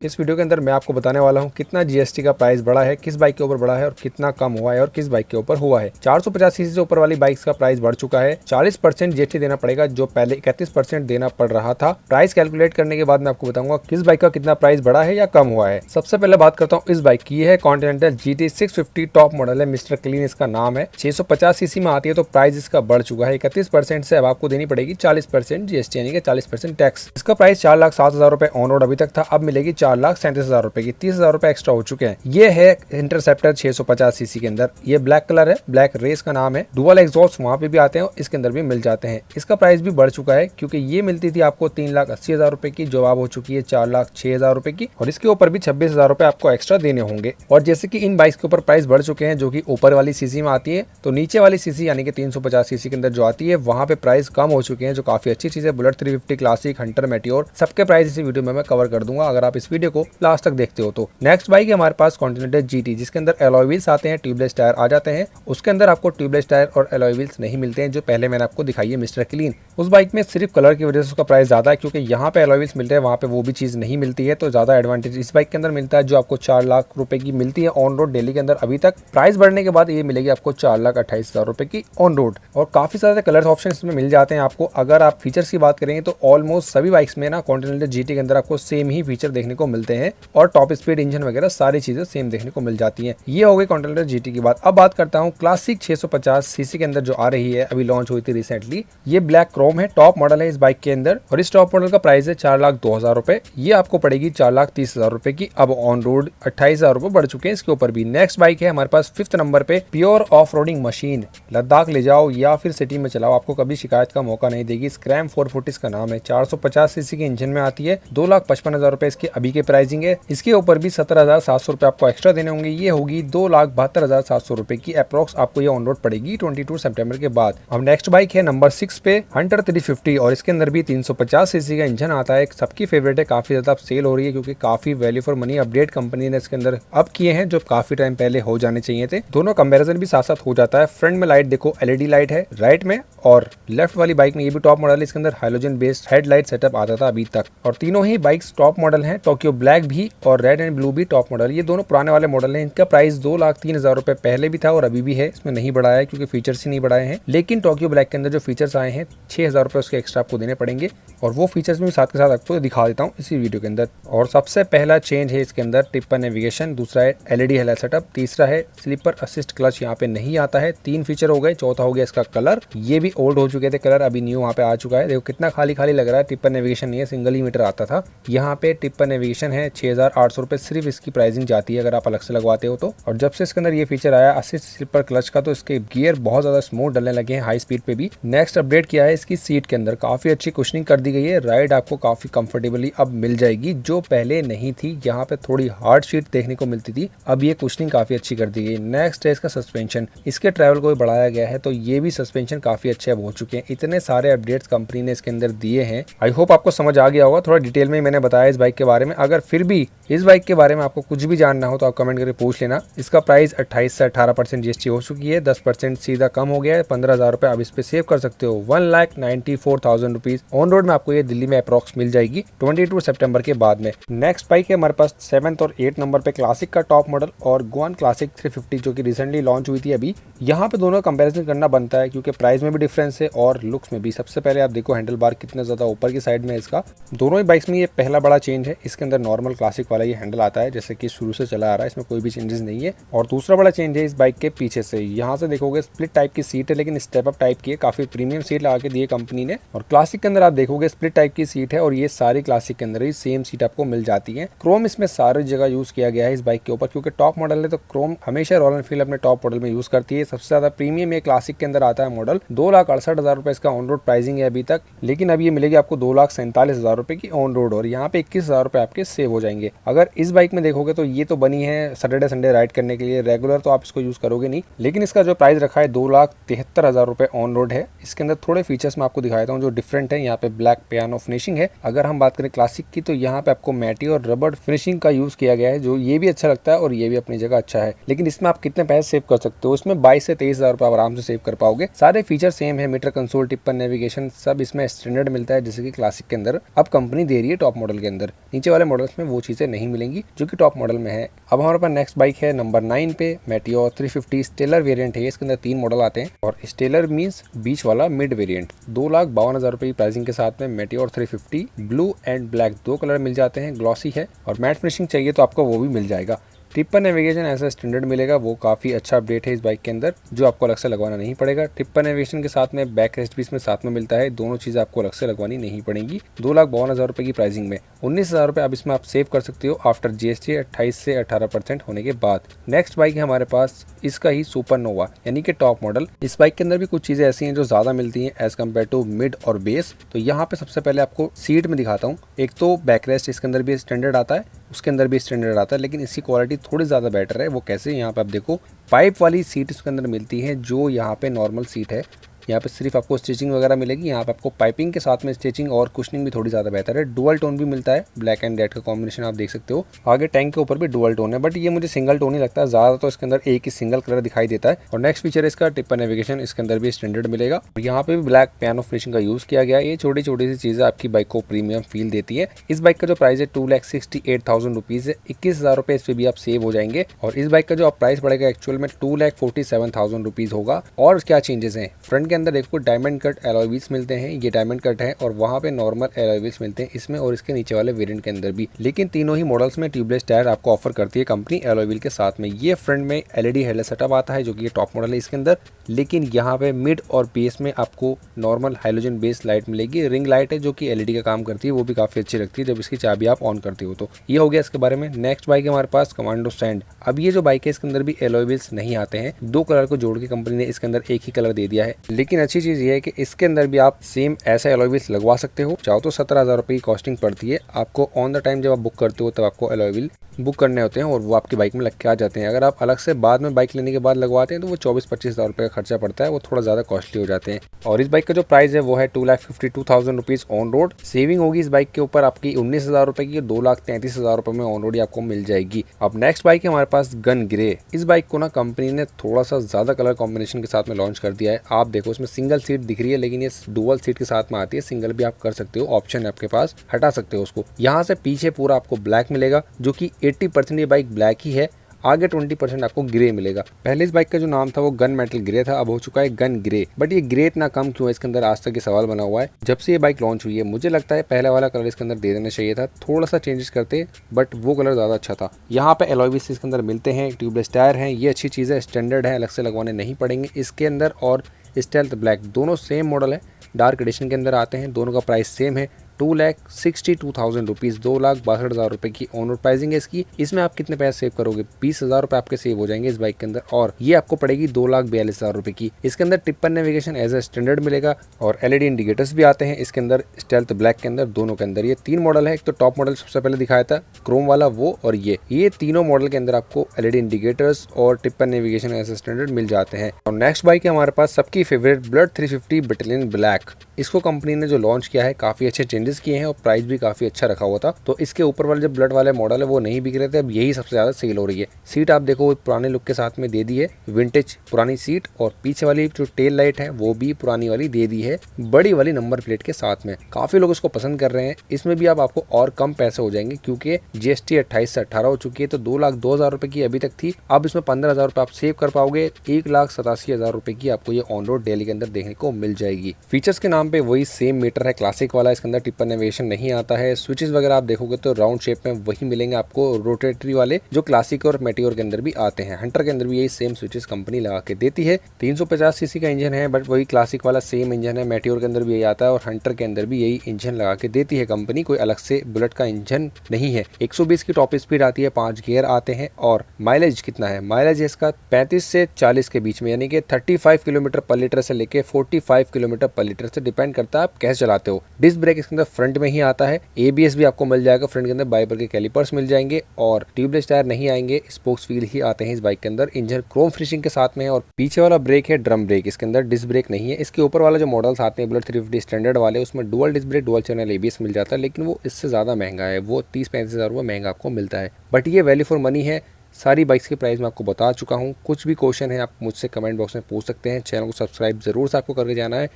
इस वीडियो के अंदर मैं आपको बताने वाला हूं कितना जीएसटी का प्राइस बढ़ा है, किस बाइक के ऊपर बढ़ा है और कितना कम हुआ है और किस बाइक के ऊपर हुआ है। 450 सीसी से ऊपर वाली बाइक्स का प्राइस बढ़ चुका है। 40% जीएसटी देना पड़ेगा जो पहले 31% देना पड़ रहा था। प्राइस कैलकुलेट करने के बाद मैं आपको बताऊंगा किस बाइक का कितना प्राइस बढ़ा है या कम हुआ है। सबसे पहले बात करता हूँ इस बाइक की। है कॉन्टिनेंटल GT 650 टॉप मॉडल है, मिस्टर क्लीन इसका नाम है। 650 सीसी में आती है तो प्राइस इसका बढ़ चुका है। 31% से अब आपको देनी पड़ेगी 40% जीएसटी यानी कि 40% टैक्स। इसका प्राइस 4,07,000 रुपए ऑन रोड अभी तक था, अब मिलेगी 4,37,000 रुपए की। 30,000 रुपए एक्स्ट्रा हो चुके हैं। ये है इंटरसेप्टर 650 सीसी के अंदर। ये ब्लैक कलर है, ब्लैक रेस का नाम है। डुअल एग्जॉस्ट वहां पे भी आते हैं, इसके अंदर भी मिल जाते हैं। इसका प्राइस भी बढ़ चुका है क्योंकि ये मिलती थी आपको 3,80,000 रुपए की, जो अब हो चुकी है 4,06,000 रुपए की और इसके ऊपर भी 26,000 रुपए आपको एक्स्ट्रा देने होंगे। और जैसे कि इन बाइक्स के ऊपर प्राइस बढ़ चुके हैं जो कि ऊपर वाली सीसी में आती है, तो नीचे वाली सीसी यानी कि 350 सीसी के अंदर जो आती है वहां पे प्राइस कम हो चुके हैं, जो काफी अच्छी चीज है। बुलेट 350 क्लासिक, हंटर, मेटियोर सबके प्राइस इसी वीडियो में मैं कवर कर दूंगा अगर आप इस वीडियो को लास्ट तक देखते हो तो। नेक्स्ट बाइक है हमारे पास कॉन्टिनेंटल GT, जिसके अंदर एलॉय व्हील्स आते हैं, ट्यूबलेस टायर आ जाते हैं। उसके अंदर आपको ट्यूबलेस टायर और एलॉय व्हील्स नहीं मिलते हैं जो पहले मैंने आपको दिखाई है मिस्टर क्लीन। उस बाइक में सिर्फ कलर की वजह से उसका प्राइस ज्यादा है, क्योंकि यहाँ पे एलॉय व्हील्स मिलते हैं, वहाँ पे वो भी चीज नहीं मिलती है, तो ज्यादा एडवांटेज इस बाइक के अंदर मिलता है जो आपको 4 लाख रुपए की मिलती है ऑन रोड डेली के अंदर। अभी तक प्राइस बढ़ने के बाद ये मिलेगी आपको 4,28,000 रुपए की ऑन रोड। और काफी सारे कलर ऑप्शन इसमें मिल जाते हैं आपको। अगर आप फीचर्स की बात करेंगे तो ऑलमोस्ट सभी बाइक्स में ना कॉन्टिनेंटल GT के अंदर आपको सेम ही फीचर देखने को मिलते हैं और टॉप स्पीड, इंजन वगैरह सारी चीजें सेम देखने को मिल जाती हैं। ये हो गई कॉन्टिनेंटल GT की बात। अब बात करता हूँ क्लासिक 650 सीसी के अंदर जो आ रही है, अभी लॉन्च हुई थी रिसेंटली। ये ब्लैक क्रोम है, टॉप मॉडल है इस बाइक के अंदर और इस टॉप मॉडल का प्राइस है 4,02,000 रुपए। ये आपको पड़ेगी 4,30,000 रुपए की। अब ऑन रोड 28,000 रुपए बढ़ चुके हैं इसके ऊपर भी। नेक्स्ट बाइक है हमारे पास 5th नंबर पे pure off roading machine. Ladakh ले जाओ या फिर सिटी में चलाओ, आपको कभी शिकायत का मौका नहीं देगी। स्क्रैम 440 का नाम है। 450 सीसी के इंजन में आती है। 2,55,000 रुपए इसकी अभी के प्राइसिंग है। इसके ऊपर भी 17,700 रुपए आपको एक्स्ट्रा देने होंगे। ये होगी 2,72,700 रुपए की अप्रोक्स आपको ये ऑन रोड पड़ेगी 22 सितंबर के बाद। अब नेक्स्ट बाइक है नंबर 6 पे हंटर 350 और इसके अंदर भी 350 सीसी का इंजन आता है। सबकी फेवरेट है, काफी ज्यादा सेल हो रही है क्योंकि काफी value for money update company ने इसके अंदर अब किए हैं जो काफी टाइम पहले हो जाने चाहिए थे। दोनों कंपैरिजन भी साथ साथ हो जाता है। फ्रंट में लाइट देखो LED लाइट है राइट में, और लेफ्ट वाली बाइक में ये भी टॉप मॉडल है, इसके अंदर हाइलोजन बेस्ड हेडलाइट सेटअप आता था अभी तक। और तीनों ही बाइक्स टॉप मॉडल हैं। टोक्यो ब्लैक भी और रेड एंड ब्लू भी टॉप मॉडल। ये दोनों पुराने वाले मॉडल हैं। इनका प्राइस 2,03,000 रुपए पहले भी था और अभी भी है, इसमें नहीं बढ़ाया है क्योंकि फीचर्स ही नहीं बढ़ाए हैं। लेकिन टोक्यो ब्लैक के अंदर जो फीचर्स आए हैं 6,000 रुपए उसके एक्स्ट्रा आपको देने पड़ेंगे और वो फीचर्स भी साथ के साथ आपको दिखा देता हूँ इसी वीडियो के अंदर। और सबसे पहला चेंज है इसके अंदर टिप्पर नेविगेशन, दूसरा है LED हेडलाइट सेटअप, तीसरा है स्लीपर असिस्ट क्लच यहाँ पे नहीं आता है। 3 फीचर हो गए। चौथा हो गया इसका कलर, ये भी ओल्ड हो चुके थे कलर, अभी न्यू वहाँ पे आ चुका है। देखो कितना खाली खाली लग रहा है। टिप्पर नेविगेशन नहीं है, सिंगल ही मीटर आता था। यहाँ पे टिप्पर नेविगेशन है। 6,800 रुपए सिर्फ इसकी प्राइसिंग जाती है अगर आप अलग से लगवाते हो तो। और जब से इसके अंदर ये फीचर आया असिस्ट स्लीपर क्लच का, तो इसके गियर बहुत ज्यादा स्मूथ डलने लगे हैं हाई स्पीड पे भी। नेक्स्ट अपडेट किया है इसकी सीट के अंदर, काफी अच्छी कुशनिंग कर दी गई है। राइड आपको काफी कंफर्टेबली अब मिल जाएगी जो पहले नहीं थी। यहाँ पे थोड़ी हार्ड सीट देखने को मिलती थी, अब ये कुशनिंग काफी अच्छी कर दी गई। नेक्स्ट है इसका सस्पेंशन, इसके ट्रैवल को भी बढ़ाया गया है, तो ये भी सस्पेंशन काफी अच्छे हो चुके हैं। इतने सारे अपडेट्स कंपनी ने इसके अंदर दिए हैं। आई होप आपको समझ आ गया होगा। थोड़ा डिटेल में मैंने बताया इस बाइक के बारे में। अगर फिर भी इस बाइक के बारे में आपको कुछ भी जानना हो तो आप कमेंट करके पूछ लेना। इसका प्राइस 28 से 18% जीएसटी हो चुकी है। 10% सीधा कम हो गया है। 15,000 रुपए आप इस पे सेव कर सकते हो। 1,94,000 रुपीज ऑन रोड में आपको ये दिल्ली में अप्रॉक्स मिल जाएगी 22 सितंबर के बाद में। नेक्स्ट बाइक है हमारे पास 7th और 8th नंबर पे क्लासिक का टॉप मॉडल और गुआन क्लासिक 350 जो कि रिसेंटली लॉन्च हुई थी अभी। यहाँ पे दोनों कंपैरिजन करना बनता है क्योंकि प्राइस में भी डिफरेंस है और लुक्स में भी। सबसे पहले आप देखो हैंडल बार कितना ज्यादा ऊपर की साइड में है इसका। दोनों ही बाइक्स में ये पहला बड़ा चेंज है। इसके अंदर नॉर्मल क्लासिक वाला ये हैंडल आता है जैसे कि शुरू से चला आ रहा है, इसमें कोई भी चेंजेस नहीं है। और दूसरा बड़ा चेंज है इस बाइक के पीछे से, यहाँ से देखोगे स्प्लिट टाइप की सीट है लेकिन स्टेप अप टाइप की है। काफी प्रीमियम सीट लगा के दी है कंपनी ने। और क्लासिक के अंदर आप देखोगे स्प्लिट टाइप की सीट है और ये सारी क्लासिक के अंदर ही सेम सीट आपको मिल जाती है। क्रोम इसमें सारी जगह यूज किया गया है इस बाइक के ऊपर क्योंकि टॉप मॉडल है, तो क्रोम हमेशा रॉयल एनफील्ड अपने टॉप मॉडल में यूज करती है। सबसे ज्यादा प्रीमियम ये क्लासिक के अंदर आता है मॉडल। 2,68,000 रुपए इसका ऑन रोड प्राइसिंग है अभी तक, लेकिन अब ये मिलेगी आपको 2,47,000 रुपए की ऑन रोड और यहाँ पे 21,000 रुपए आपके सेव हो जाएंगे। अगर इस बाइक में देखोगे तो ये तो बनी है सैटरडे संडे राइड करने के लिए, रेगुलर तो आप इसको यूज करोगे नहीं। लेकिन इसका जो प्राइस रखा है 2,73,000 रुपए ऑन रोड है। इसके अंदर थोड़े फीचर्स मैं आपको दिखाता हूँ जो डिफरेंट है। यहाँ पे ब्लैक पियानो फिनिशिंग है। अगर हम बात करें क्लासिक की तो यहाँ पे आपको मैटी और रबड़ फिनिशिंग का यूज किया गया है, जो ये भी अच्छा लगता है और ये भी अपनी जगह अच्छा है। लेकिन इसमें आप कितने पैसे सेव कर सकते हो, इसमें 22 से 23,000 रुपए आराम से सेव कर पाओगे। सारे फीचर सेम है, मीटर कंसोल, टिप्पर नेविगेशन सब इसमें स्टैंडर्ड मिलता है जैसे कि क्लासिक के अंदर अब कंपनी दे रही है टॉप मॉडल के अंदर। नीचे वाले मॉडल्स में वो चीज़ें नहीं मिलेंगी जो कि टॉप मॉडल में है। अब हमारे पास नेक्स्ट बाइक है नंबर 9 पे मेटियोर 350 स्टेलर वेरिएंट है। इसके अंदर 3 मॉडल आते हैं और स्टेलर मींस बीच वाला मिड वेरिएंट। 2,52,000 रुपये की प्राइसिंग के साथ में Meteor 350 blue and black 2 colour मिल जाते हैं। ग्लॉसी है और मैट फिनिशिंग चाहिए तो आपको वो भी मिल जाएगा। टिप्पर नेविगेशन ऐसा स्टैंडर्ड मिलेगा, वो काफ़ी अच्छा अपडेट है इस बाइक के अंदर, जो आपको अलग से लगवाना नहीं पड़ेगा। टिप्पर नेविगेशन के साथ में बैक रेस्ट भी इसमें साथ में मिलता है। दोनों चीज़ें आपको अलग से लगवानी नहीं पड़ेंगी। 2,52,000 रुपये की प्राइसिंग में 19,000 रुपये आप इसमें आप सेव कर सकते हो आफ्टर GST 28 से 18% होने के बाद। नेक्स्ट बाइक है हमारे पास इसका ही सुपरनोवा यानी कि टॉप मॉडल। इस बाइक के अंदर भी कुछ चीज़ें ऐसी हैं जो ज़्यादा मिलती हैं एज़ कम्पेयर टू मिड और बेस। तो यहाँ पे सबसे पहले आपको सीट में दिखाता हूँ। एक तो बैक रेस्ट इसके अंदर भी स्टैंडर्ड आता है, उसके अंदर भी स्टैंडर्ड आता है, लेकिन इसकी क्वालिटी थोड़ी ज़्यादा बेटर है। वो कैसे, यहाँ पे आप देखो पाइप वाली सीट इसके अंदर मिलती है, जो यहाँ पे नॉर्मल सीट है। यहाँ पे सिर्फ आपको स्टिचिंग वगैरह मिलेगी, यहाँ पे आपको पाइपिंग के साथ में स्टिचिंग और कुशनिंग भी थोड़ी ज़्यादा बेहतर है। डुअल टोन भी मिलता है, ब्लैक एंड रेड का कॉम्बिनेशन आप देख सकते हो। आगे टैंक के ऊपर भी डुअल टोन है, बट ये मुझे सिंगल टोन ही लगता है ज़्यादा, तो इसके अंदर एक ही सिंगल कलर दिखाई देता है। और नेक्स्ट फीचर है इसका टिप्पर नेविगेशन, इसके अंदर भी स्टैंडर्ड मिलेगा। यहाँ पे भी ब्लैक पियानो फिनिशिंग का यूज़ किया गया है। ये छोटी छोटी सी चीज़ें आपकी बाइक को प्रीमियम फील देती है। इस बाइक का जो प्राइस है 2,68,000 रुपीज़ है। 21,000 रुपये इस पर भी आप सेव हो जाएंगे। और इस बाइक का जो आप प्राइस पड़ेगा एक्चुअल में 2,47,000 रुपीज़ होगा। और क्या चेंजेस हैं, फ्रंट के अंदर देखो डायमंड कट एलॉय व्हील्स मिलते हैं, ये डायमंड कट है, और वहाँ पे नॉर्मल एलॉय व्हील्स मिलते हैं इसमें और इसके नीचे वाले वेरिएंट के अंदर भी। लेकिन तीनों ही मॉडल्स में ट्यूबलेस टायर आपको ऑफर करती है कंपनी एलॉय व्हील के साथ में। ये फ्रंट में LED हेडलाइट सेटअप आता है जो कि ये टॉप मॉडल है इसके अंदर। लेकिन यहाँ पे मिड और बेस में आपको नॉर्मल हाइलोजन बेस लाइट मिलेगी। रिंग लाइट है जो कि LED का काम करती है, वो भी काफी अच्छी लगती है जब इसकी चाबी आप ऑन करते हो। तो ये हो गया इसके बारे में। नेक्स्ट बाइक है हमारे पास कमांडो सैंड। अब ये जो बाइक है इसके अंदर भी एलॉय व्हील्स नहीं आते हैं, 2 कलर को जोड़ के कंपनी ने इसके अंदर एक ही कलर दे दिया है। लेकिन अच्छी चीज ये है कि इसके अंदर भी आप सेम ऐसा एलॉय व्हील्स लगवा सकते हो। चाहो तो 17,000 रुपये की कॉस्टिंग पड़ती है आपको। ऑन द टाइम जब आप बुक करते हो तब आपको एलॉय व्हील बुक करने होते हैं और वो आपकी बाइक में लग के आ जाते हैं। अगर आप अलग से बाद में बाइक लेने के बाद लगवाते हैं तो वो 24-25,000 रुपये का खर्चा पड़ता है, वो थोड़ा ज़्यादा कॉस्टली हो जाते हैं। और इस बाइक का जो प्राइस है वो है 2,52,000 रुपीज़ ऑन रोड। सेविंग होगी इस बाइक के ऊपर आपकी 19,000 रुपये की, 2,33,000 रुपये में ऑन रोड ही आपको मिल जाएगी। अब नेक्स्ट बाइक है हमारे पास गन ग्रे। इस बाइक को ना कंपनी ने थोड़ा सा ज़्यादा कलर कॉम्बिनेशन के साथ में लॉन्च कर दिया है। आप देखो इसमें सिंगल सीट दिख रही है, लेकिन ये डुअल सीट के साथ में आती है। सिंगल भी आप कर सकते हो, ऑप्शन है आपके पास, हटा सकते हो उसको। यहाँ से पीछे पूरा आपको ब्लैक मिलेगा, जो कि 80% ये बाइक ब्लैक ही है। आगे 20% आपको ग्रे मिलेगा। पहले इस बाइक का जो नाम था वो गन मेटल ग्रे था, अब हो चुका है गन ग्रे। बट ये ग्रे इतना कम क्यों है, इसके अंदर आज तक ये सवाल बना हुआ है। जब से ये बाइक लॉन्च हुई है मुझे लगता है पहले वाला कलर इसके अंदर दे देना चाहिए था, थोड़ा सा चेंजेस करते, बट वो कलर ज़्यादा अच्छा था। यहाँ पे एलॉय व्हील्स इसके अंदर मिलते हैं, ट्यूबलेस टायर हैं, ये अच्छी चीज़ है, स्टैंडर्ड है, अलग से लगवाने नहीं पड़ेंगे इसके अंदर। और स्टेल्थ ब्लैक दोनों सेम मॉडल है, डार्क एडिशन के अंदर आते हैं, दोनों का प्राइस सेम है 2,62,000 रुपीज़, 2,62,000 रुपये की ऑन रोड प्राइसिंग है इसकी। इसमें आप कितने पैसे सेव करोगे, 20,000 रुपये आपके सेव हो जाएंगे इस बाइक के अंदर। और ये आपको पड़ेगी 2,42,000 रुपये की। इसके अंदर tripper navigation as a standard मिलेगा और LED इंडिकेटर्स भी आते हैं इसके अंदर, स्टेल्थ ब्लैक के अंदर, दोनों के अंदर। ये 3 मॉडल है, एक तो टॉप मॉडल सबसे पहले दिखाया था क्रोम वाला वो, और ये तीनों मॉडल के अंदर आपको LED इंडिकेटर्स और tripper navigation as a standard मिल जाते हैं। और नेक्स्ट बाइक है हमारे पास सबकी फेवरेट ब्लड 350 बटालियन ब्लैक। इसको कंपनी ने जो लॉन्च किया है काफी अच्छे चेंजेस किए हैं और प्राइस भी काफी अच्छा रखा हुआ था। तो इसके ऊपर वाले जो ब्लड वाले मॉडल है वो नहीं बिक रहे थे, अब यही सबसे ज्यादा सेल हो रही है। सीट आप देखो पुराने लुक के साथ में दे दी है, विंटेज पुरानी सीट, और पीछे वाली जो टेल लाइट है वो भी पुरानी वाली दे दी है, बड़ी वाली नंबर प्लेट के साथ में। काफी लोग इसको पसंद कर रहे हैं। इसमें भी आपको और कम पैसे हो जाएंगे क्योंकि GST 28 से 18 हो चुकी है, तो 2,02,000 रुपए की अभी तक थी, अब इसमें 15,000 रुपए आप सेव कर पाओगे। 1,87,000 रुपए की आपको ये ऑन रोड डेली के अंदर देखने को मिल जाएगी। फीचर्स के नाम पे वही सेम मीटर है क्लासिक वाला, इसके अंदर टिप्पर नेविगेशन नहीं आता है। स्विचेस वगैरह आप देखोगे तो राउंड शेप में वही मिलेंगे आपको, रोटेटरी वाले जो क्लासिक और मेटियोर के अंदर भी आते हैं। हंटर के अंदर भी यही सेम स्विचेस कंपनी लगा के देती है। 350 सीसी का इंजन है, बट वही क्लासिक वाला सेम इंजन है। मेटियोर के अंदर भी यही आता है और हंटर के अंदर भी यही इंजन लगा के देती है कंपनी, कोई अलग से बुलेट का इंजन नहीं है। 120 की टॉप स्पीड आती है, 5 गियर आते हैं। और माइलेज कितना है, माइलेज इसका 35 से 40 के बीच में, यानी कि 35 किलोमीटर पर लीटर से लेके 45 किलोमीटर पर लीटर से डिपेंड करता है आप कैसे चलाते हो। डिस्क ब्रेक इसके अंदर फ्रंट में ही आता है, ABS भी आपको मिल जाएगा, फ्रंट के अंदर बाइपर के कैलिपर्स मिल जाएंगे और ट्यूबलेस टायर नहीं आएंगे, स्पोक्स व्हील ही आते हैं इस बाइक के अंदर। इंजन क्रोम फिनिशिंग के साथ में है और पीछे वाला ब्रेक है ड्रम ब्रेक, इसके अंदर डिस्क ब्रेक नहीं है। इसके ऊपर वाला जो मॉडल्स आते हैं बुलेट 350 स्टैंडर्ड वाले, उसमें dual disc brake dual channel ABS मिल जाता है, लेकिन वो इससे ज़्यादा महंगा है, वो 30-35,000 रुपये महंगा आपको मिलता है। बट ये वैल्यू फॉर मनी है। सारी बाइक्स के प्राइस मैं आपको बता चुका हूँ। कुछ भी क्वेश्चन है आप मुझसे कमेंट बॉक्स में पूछ सकते हैं। चैनल को सब्सक्राइब जरूर से आपको करके जाना है,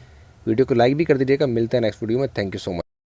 वीडियो को लाइक भी कर दीजिएगा। मिलते हैं नेक्स्ट वीडियो में। Thank you so much.